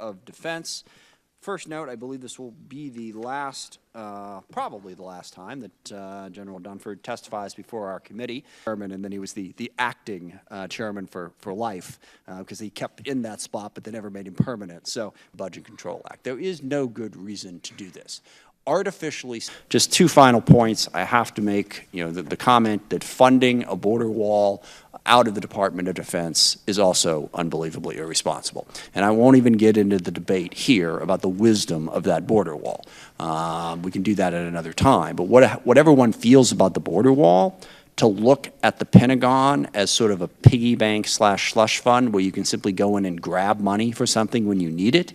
of Defense. First note, I believe this will be the last, probably the last time that General Dunford testifies before our committee. Chairman, and then he was the acting chairman for life because he kept in that spot, but they never made him permanent. So, Budget Control Act. There is no good reason to do this. Artificially, just two final points I have to make. You know, the comment that funding a border wall out of the Department of Defense is also unbelievably irresponsible. And I won't even get into the debate here about the wisdom of that border wall. We can do that at another time. But whatever one feels about the border wall, to look at the Pentagon as sort of a piggy bank / slush fund where you can simply go in and grab money for something when you need it,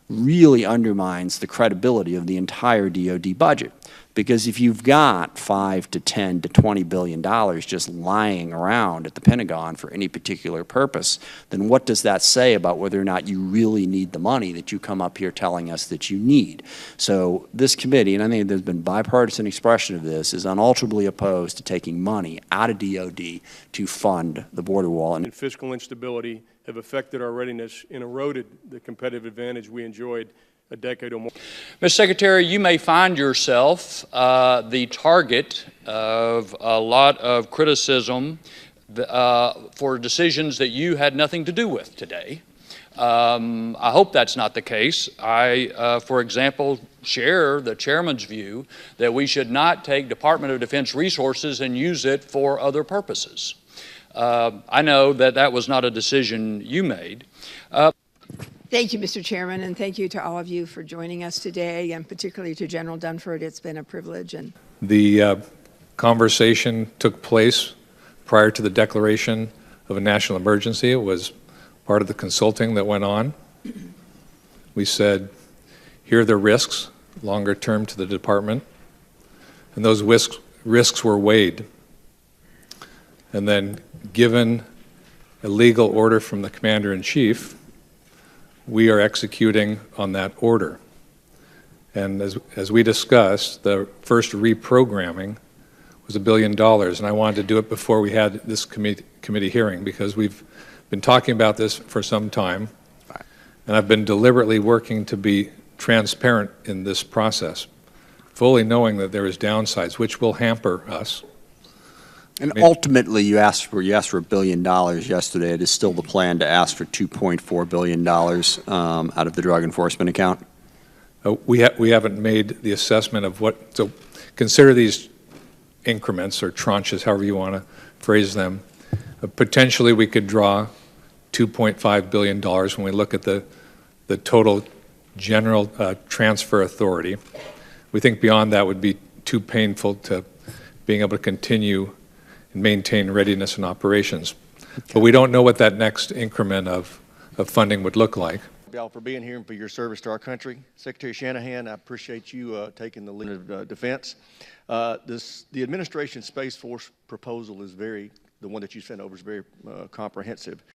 really undermines the credibility of the entire DoD budget. Because if you've got $5 to $10 to $20 billion just lying around at the Pentagon for any particular purpose, then what does that say about whether or not you really need the money that you come up here telling us that you need? So this committee, and I think there's been bipartisan expression of this, is unalterably opposed to taking money out of DoD to fund the border wall. And fiscal instability have affected our readiness and eroded the competitive advantage we enjoyed a decade or more. Mr. Secretary, you may find yourself the target of a lot of criticism for decisions that you had nothing to do with today. I hope that's not the case. I, for example, share the chairman's view that we should not take Department of Defense resources and use it for other purposes. I know that that was not a decision you made. Thank you, Mr. Chairman, and thank you to all of you for joining us today, and particularly to General Dunford. It's been a privilege. And the conversation took place prior to the declaration of a national emergency. It was part of the consulting that went on. We said, here are the risks, longer term to the department, and those risks were weighed. And then, given a legal order from the Commander-in-Chief, we are executing on that order. And as we discussed, the first reprogramming was $1 billion, and I wanted to do it before we had this committee hearing because we've been talking about this for some time, and I've been deliberately working to be transparent in this process, fully knowing that there is downsides, which will hamper us. And ultimately, you asked for $1 billion yesterday. It is still the plan to ask for $2.4 billion out of the drug enforcement account? We haven't made the assessment of what, so consider these increments or tranches, however you want to phrase them. Potentially, we could draw $2.5 billion when we look at the total general transfer authority. We think beyond that would be too painful to being able to continue and maintain readiness and operations. Okay. But we don't know what that next increment of funding would look like. Y'all for being here and for your service to our country. Secretary Shanahan, I appreciate you taking the lead of defense. The administration Space Force proposal is the one that you sent over is very comprehensive.